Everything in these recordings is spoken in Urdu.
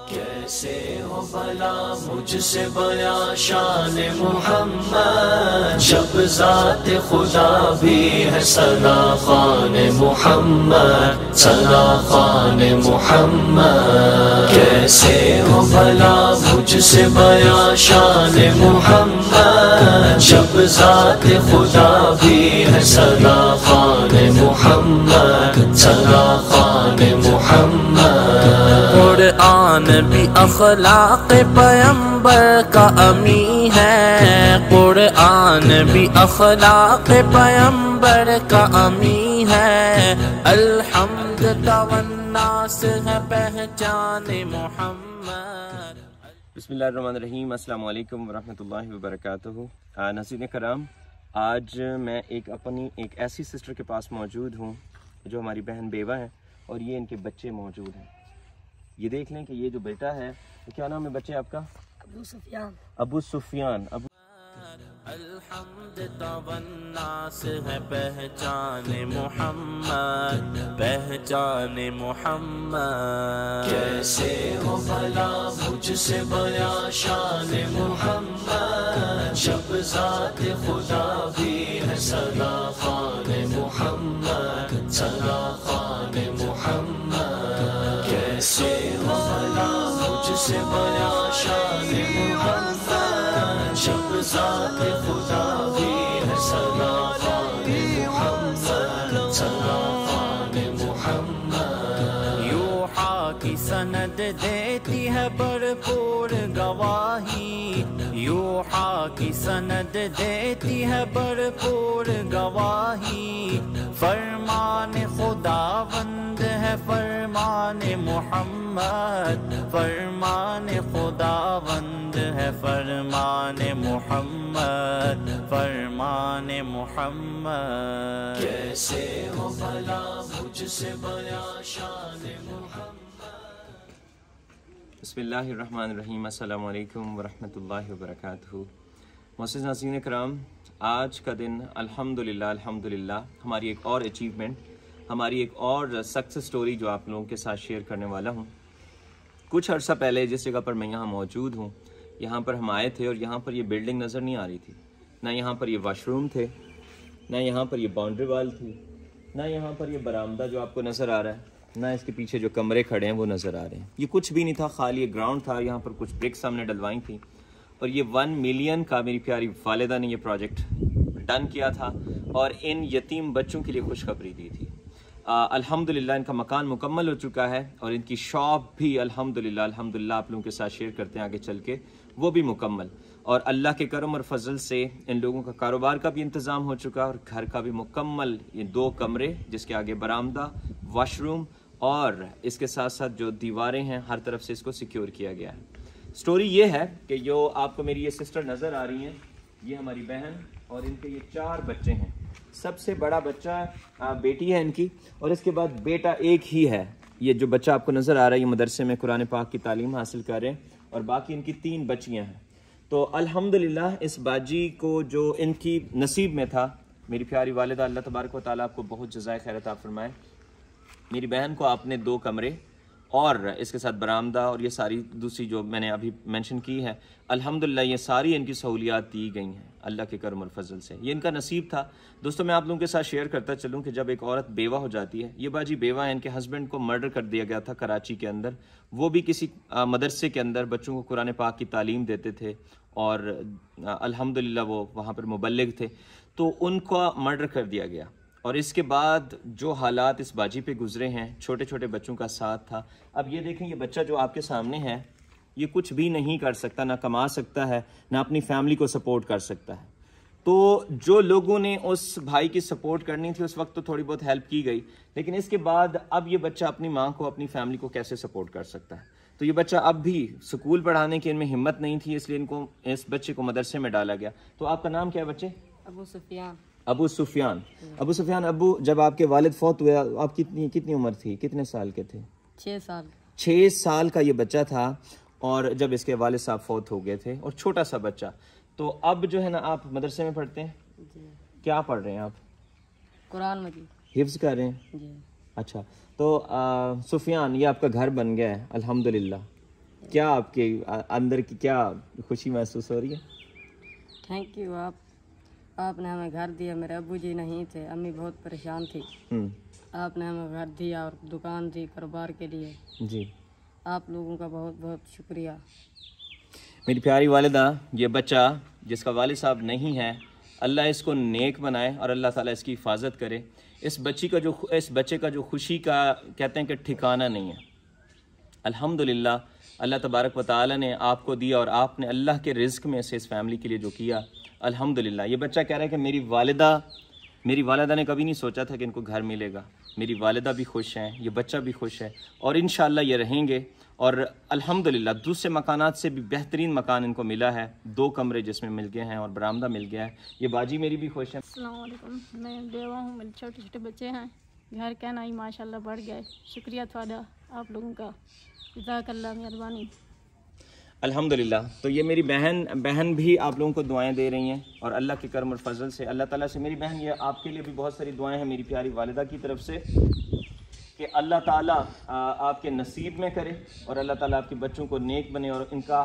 کیسے ہو بھلا مجھ سے بیاں شان محمد، جب ذات خدا بھی ہے ثنا خوان محمد، ثنا خوان محمد۔ کیسے ہو بھلا مجھ سے بیاں شان محمد، جب ذات خدا بھی ہے ثنا خوان محمد، ثنا خوان محمد۔ قرآن بھی اخلاق پیمبر کا امی ہے، قرآن بھی اخلاق پیمبر کا امی ہے، الحمد والناس ہے پہچان محمد۔ بسم اللہ الرحمن الرحیم، السلام علیکم ورحمۃ اللہ وبرکاتہ۔ ناظرین کرام، آج میں اپنی ایک ایسی سسٹر کے پاس موجود ہوں جو ہماری بہن بیوہ ہیں، اور یہ ان کے بچے موجود ہیں۔ یہ دیکھ لیں کہ یہ جو بیٹا ہے، کیا نام ہے بچے آپ کا؟ ابو سفیان۔ ابو سفیان۔ الحمد والناس ہے پہچان محمد، پہچان محمد۔ کیسے ہو بھلا مجھ سے بیاں شان محمد، جب ذات خدا بھی ہے ثنا خوان محمد، ثنا خوان محمد۔ کیسے ہو بھلا مجھ سے بیاں شان محمد، جب ذات خدا بھی ہے ثنا خوان محمد، ثنا خوان محمد۔ یوحا کی سند دیتی ہے بھرپور گواہی، یوحا کی سند دیتی ہے بھرپور گواہی، فرمان خداوند ہے فرمان محمد، فرمان خداوند ہے فرمان محمد، فرمان محمد۔ کیسے ہو بھلا مجھ سے بیاں شان محمد۔ بسم اللہ الرحمن الرحیم، السلام علیکم ورحمۃ اللہ وبرکاتہ۔ معزز ناظرین کرام، آج کا دن الحمدللہ ہماری ایک اور اچیومنٹ، ہماری ایک اور سکسیس سٹوری جو آپ لوگوں کے ساتھ شیئر کرنے والا ہوں۔ کچھ عرصہ پہلے جس جگہ پر میں یہاں موجود ہوں، یہاں پر ہم آئے تھے اور یہاں پر یہ بلڈنگ نظر نہیں آ رہی تھی، نہ یہاں پر یہ واش روم تھے، نہ یہاں پر یہ باؤنڈری وال تھی، نہ یہاں پر یہ برآمدہ جو آپ کو نظر آ رہا ہے، نہ اس کے پیچھے جو کمرے کھڑے ہیں وہ نظر آ رہے ہیں۔ یہ کچھ بھی نہیں تھا، خالی ایک گراؤنڈ تھا، یہاں پر کچھ برکس ہم نے ڈلوائی تھیں، اور یہ 1 ملین کا میری پیاری والدہ نے یہ پروجیکٹ ڈن کیا تھا اور ان یتیم بچوں کے لیے خوشخبری دی تھی۔ الحمدللہ ان کا مکان مکمل ہو چکا ہے، اور ان کی شاپ بھی الحمدللہ آپ لوگوں کے ساتھ شیئر کرتے ہیں آگے چل کے، وہ بھی مکمل، اور اللہ کے کرم اور فضل سے ان لوگوں کا کاروبار کا بھی انتظام ہو چکا، اور گھر کا بھی مکمل، یہ 2 کمرے جس کے آگے برآمدہ، واش روم، اور اس کے ساتھ ساتھ جو دیواریں ہیں ہر طرف سے اس کو سیکیور کیا گیا ہے۔ سٹوری یہ ہے کہ جو آپ کو میری یہ سسٹر نظر آ رہی ہیں، یہ ہماری بہن، اور ان کے یہ 4 بچے ہیں۔ سب سے بڑا بچہ بیٹی ہے ان کی، اور اس کے بعد بیٹا ایک ہی ہے۔ یہ جو بچہ آپ کو نظر آ رہا ہے یہ مدرسے میں قرآن پاک کی تعلیم حاصل کر رہے ہیں، اور باقی ان کی 3 بچیاں ہیں۔ تو الحمدللہ اس باجی کو جو ان کی نصیب میں تھا، میری پیاری والدہ اللہ تبارک و تعالیٰ آپ کو بہت جزائے خیر عطا فرمائے، میری بہن کو آپ نے 2 کمرے اور اس کے ساتھ برآمدہ اور یہ ساری دوسری جو میں نے ابھی مینشن کی ہے، الحمدللہ یہ ساری ان کی سہولیات دی گئی ہیں اللہ کے کرم اور فضل سے۔ یہ ان کا نصیب تھا۔ دوستو میں آپ لوگوں کے ساتھ شیئر کرتا چلوں کہ جب ایک عورت بیوہ ہو جاتی ہے، یہ باجی بیوہ ہے، ان کے ہسبینڈ کو مرڈر کر دیا گیا تھا کراچی کے اندر، وہ بھی کسی مدرسے کے اندر بچوں کو قرآن پاک کی تعلیم دیتے تھے، اور الحمدللہ وہ وہاں پر مبلغ تھے، تو ان کو مرڈر کر دیا گیا۔ اور اس کے بعد جو حالات اس باجی پہ گزرے ہیں، چھوٹے چھوٹے بچوں کا ساتھ تھا۔ اب یہ دیکھیں، یہ بچہ جو آپ کے سامنے ہے، یہ کچھ بھی نہیں کر سکتا، نہ کما سکتا ہے، نہ اپنی فیملی کو سپورٹ کر سکتا ہے۔ تو جو لوگوں نے اس بھائی کی سپورٹ کرنی تھی اس وقت تو تھوڑی بہت ہیلپ کی گئی، لیکن اس کے بعد اب یہ بچہ اپنی ماں کو، اپنی فیملی کو کیسے سپورٹ کر سکتا ہے؟ تو یہ بچہ اب بھی سکول پڑھانے کی ان میں ہمت نہیں تھی، اس لیے ان کو اس بچے کو مدرسے میں ڈالا گیا۔ تو آپ کا نام کیا ہے بچے؟ ابو سفیان۔ ابو سفیان۔ ابو سفیان، ابو جب آپ کے والد فوت ہوئے آپ کتنی عمر تھی، کتنے سال کے تھے؟ 6 سال۔ 6 سال کا یہ بچہ تھا، اور جب اس کے والد صاحب فوت ہو گئے تھے، اور چھوٹا سا بچہ۔ تو اب جو ہے نا آپ مدرسے میں پڑھتے ہیں؟ جی۔ کیا پڑھ رہے ہیں آپ؟ قرآن مجید حفظ کر رہے ہیں؟ جی۔ اچھا، تو سفیان یہ آپ کا گھر بن گیا ہے الحمدللہ، کیا آپ کے اندر کی کیا خوشی محسوس ہو رہی ہے؟ Thank you. آپ نے ہمیں گھر دیا. میرے ابو جی نہیں تھے, امی بہت پریشان تھی. آپ نے ہمیں گھر دیا اور دکان دی کاروبار کے لیے. جی آپ لوگوں کا بہت بہت شکریہ. میری پیاری والدہ, یہ بچہ جس کا والد صاحب نہیں ہے, اللہ اس کو نیک بنائے اور اللہ تعالیٰ اس کی حفاظت کرے. اس بچے کا جو خوشی کا کہتے ہیں کہ ٹھکانہ نہیں ہے. الحمدللہ اللہ تبارک و تعالیٰ نے آپ کو دیا اور آپ نے اللہ کے رزق میں سے اس فیملی کے لیے جو کیا, الحمدللہ. یہ بچہ کہہ رہا ہے کہ میری والدہ نے کبھی نہیں سوچا تھا کہ ان کو گھر ملے گا. میری والدہ بھی خوش ہیں, یہ بچہ بھی خوش ہے, اور انشاءاللہ یہ رہیں گے. اور الحمدللہ دوسرے مکانات سے بھی بہترین مکان ان کو ملا ہے, 2 کمرے جس میں مل گئے ہیں اور برآمدہ مل گیا ہے. یہ باجی میری بھی خوش ہیں. السلام علیکم. میں بیوہ ہوں, میرے چھوٹے چھوٹے بچے ہیں. گھر کہنا ہی ماشاءاللہ بڑھ گیا ہے. شکریہ تھوڑا آپ لوگوں کا, جزاک اللہ, مہربانی. الحمدللہ. تو یہ میری بہن بھی آپ لوگوں کو دعائیں دے رہی ہیں, اور اللہ کے کرم اور فضل سے اللہ تعالیٰ سے میری بہن, یہ آپ کے لیے بھی بہت ساری دعائیں ہیں میری پیاری والدہ کی طرف سے, کہ اللہ تعالیٰ آپ کے نصیب میں کرے اور اللہ تعالیٰ آپ کے بچوں کو نیک بنے اور ان کا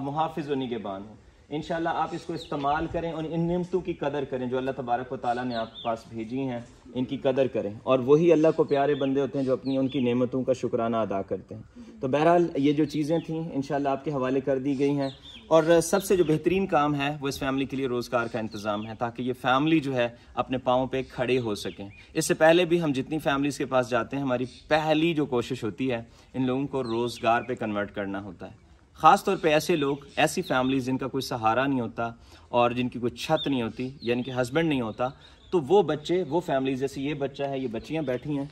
محافظ و نگہبان ہو. انشاءاللہ آپ اس کو استعمال کریں اور ان نعمتوں کی قدر کریں جو اللہ تبارک و تعالیٰ نے آپ کے پاس بھیجی ہیں, ان کی قدر کریں. اور وہی اللہ کو پیارے بندے ہوتے ہیں جو ان کی نعمتوں کا شکرانہ ادا کرتے ہیں. تو بہرحال یہ جو چیزیں تھیں انشاءاللہ آپ کے حوالے کر دی گئی ہیں. اور سب سے جو بہترین کام ہے وہ اس فیملی کے لیے روزگار کا انتظام ہے, تاکہ یہ فیملی جو ہے اپنے پاؤں پہ کھڑے ہو سکیں. اس سے پہلے بھی ہم جتنی فیملیز کے پاس جاتے ہیں, ہماری پہلی جو کوشش ہوتی ہے ان لوگوں کو روزگار پہ کنورٹ کرنا ہوتا ہے. خاص طور پہ ایسے لوگ, ایسی فیملیز جن کا کوئی سہارا نہیں ہوتا اور جن کی کوئی چھت نہیں ہوتی, یعنی کہ ہسبینڈ نہیں ہوتا, تو وہ بچے, وہ فیملیز, جیسے یہ بچہ ہے, یہ بچیاں بیٹھی ہیں,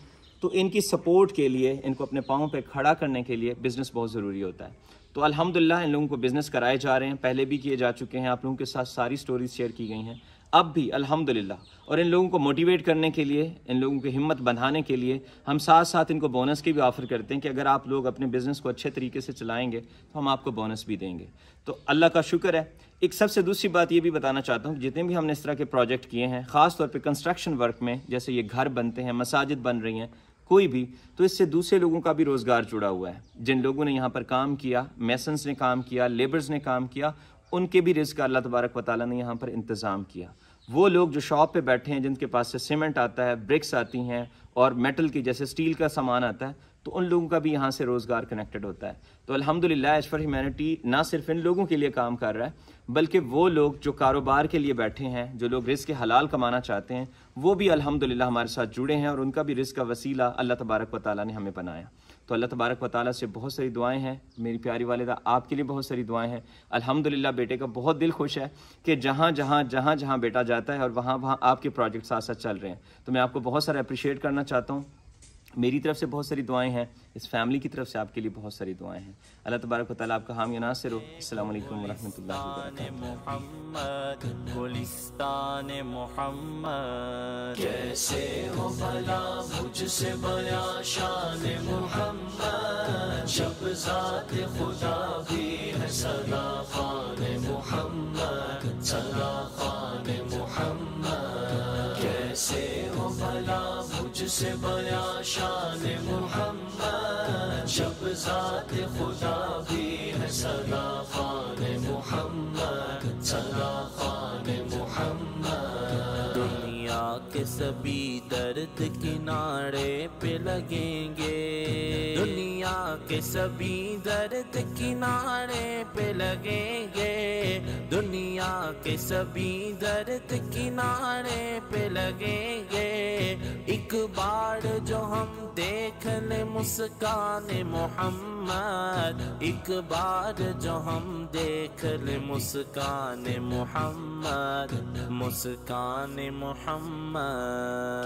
تو ان کی سپورٹ کے لیے, ان کو اپنے پاؤں پہ کھڑا کرنے کے لیے بزنس بہت ضروری ہوتا ہے. تو الحمدللہ ان لوگوں کو بزنس کرائے جا رہے ہیں, پہلے بھی کیے جا چکے ہیں, آپ لوگوں کے ساتھ ساری سٹوریز شیئر کی گئی ہیں, اب بھی الحمدللہ. اور ان لوگوں کو موٹیویٹ کرنے کے لیے, ان لوگوں کی ہمت بندھانے کے لیے ہم ساتھ ساتھ ان کو بونس کی بھی آفر کرتے ہیں کہ اگر آپ لوگ اپنے بزنس کو اچھے طریقے سے چلائیں گے تو ہم آپ کو بونس بھی دیں گے. تو اللہ کا شکر ہے. ایک سب سے دوسری بات یہ بھی بتانا چاہتا ہوں, جتنے بھی ہم نے اس طرح کے پروجیکٹ کیے ہیں, خاص طور پہ کنسٹرکشن ورک میں, جیسے یہ گھر بنتے ہیں, مساجد بن رہی ہیں, کوئی بھی, تو اس سے دوسرے لوگوں کا بھی روزگار جڑا ہوا ہے. جن لوگوں نے یہاں پر کام کیا, میسنز نے کام کیا, لیبرز نے کام کیا, ان کے بھی رزق کا اللہ تبارک و تعالیٰ نے یہاں پر انتظام کیا. وہ لوگ جو شاپ پہ بیٹھے ہیں, جن کے پاس سے سیمنٹ آتا ہے, برکس آتی ہیں, اور میٹل کی جیسے سٹیل کا سامان آتا ہے, تو ان لوگوں کا بھی یہاں سے روزگار کنیکٹڈ ہوتا ہے. تو الحمدللہ ایج فار ہیومینٹی نہ صرف ان لوگوں کے لیے کام کر رہا ہے, بلکہ وہ لوگ جو کاروبار کے لیے بیٹھے ہیں, جو لوگ رزق حلال کمانا چاہتے ہیں, وہ بھی الحمدللہ ہمارے ساتھ جڑے ہیں, اور ان کا بھی رزق کا وسیلہ اللہ تبارک و تعالیٰ نے ہمیں بنایا. تو اللہ تبارک و تعالیٰ سے بہت ساری دعائیں ہیں. میری پیاری والدہ, آپ کے لیے بہت ساری دعائیں ہیں. الحمدللہ بیٹے کا بہت دل خوش ہے کہ جہاں بیٹا جاتا ہے اور وہاں آپ کے پروجیکٹ ساتھ ساتھ چل رہے ہیں. تو میں آپ کو بہت سارا اپریشیٹ کرنا چاہتا ہوں. میری طرف سے بہت ساری دعائیں ہیں, اس فیملی کی طرف سے آپ کے لیے بہت ساری دعائیں ہیں. اللہ تبارک و تعالیٰ آپ کا حامی ناصر ہو. السلام علیکم ورحمۃ اللہ وبرکاتہ. محمد گلستان محمد, کیسے ہو بھلا مجھ سے بیاں شان محمد, جب ذات خدا بھی ہے سدا خان محمد, سدا خان محمد. کیسے ہو بھلا مجھ سے بیاں شان محمد, جب ذات خدا بھی ہے سدا خان محمد, سدا خان محمد. دنیا کے سبھی درد کنارے پہ لگیں گے, دنیا کے سبھی درد کنارے پہ لگیں گے, دنیا کے سبھی درد کنارے پہ لگیں گے. ایک بار جو ہم دیکھ لیں مسکان محمد, ایک بار جو ہم دیکھ لیں مسکان محمد, مسکان محمد.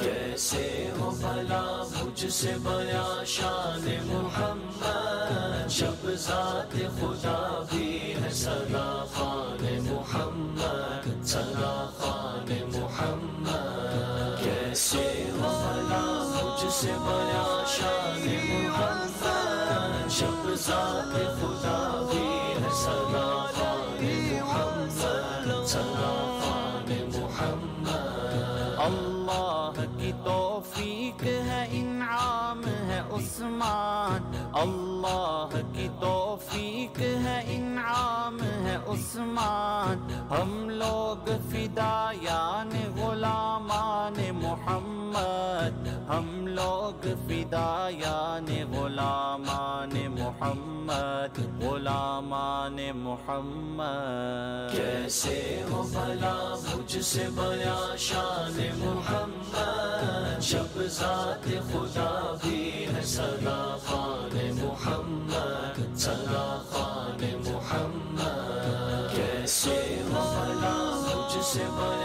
کیسے ہو بھلا مجھ سے بیاں شان محمد, جب ذات خدا بھی ہے سدا خان محمد, سدا خان محمد. کیسے ہو بھلا مجھ سے بیاں شان محمد, جب ذات خدا بھی ہے سدا خان محمد, سدا خان محمد. اللہ کی توفیق ہے, انعام ہے عثمان, اللہ کی توفیق توفیق ہے انعام ہے عثمان ہم لوگ فدایان غلامان محمد ہم لوگ فدایان غلامان محمد غلامان محمد کیسے ہو بھلا مجھ سے بیاں شان محمد جب ذات خدا بھی ہے سدا خوان محمد سدا خوان محمد کیسے ہو بھلا مجھ سے بیاں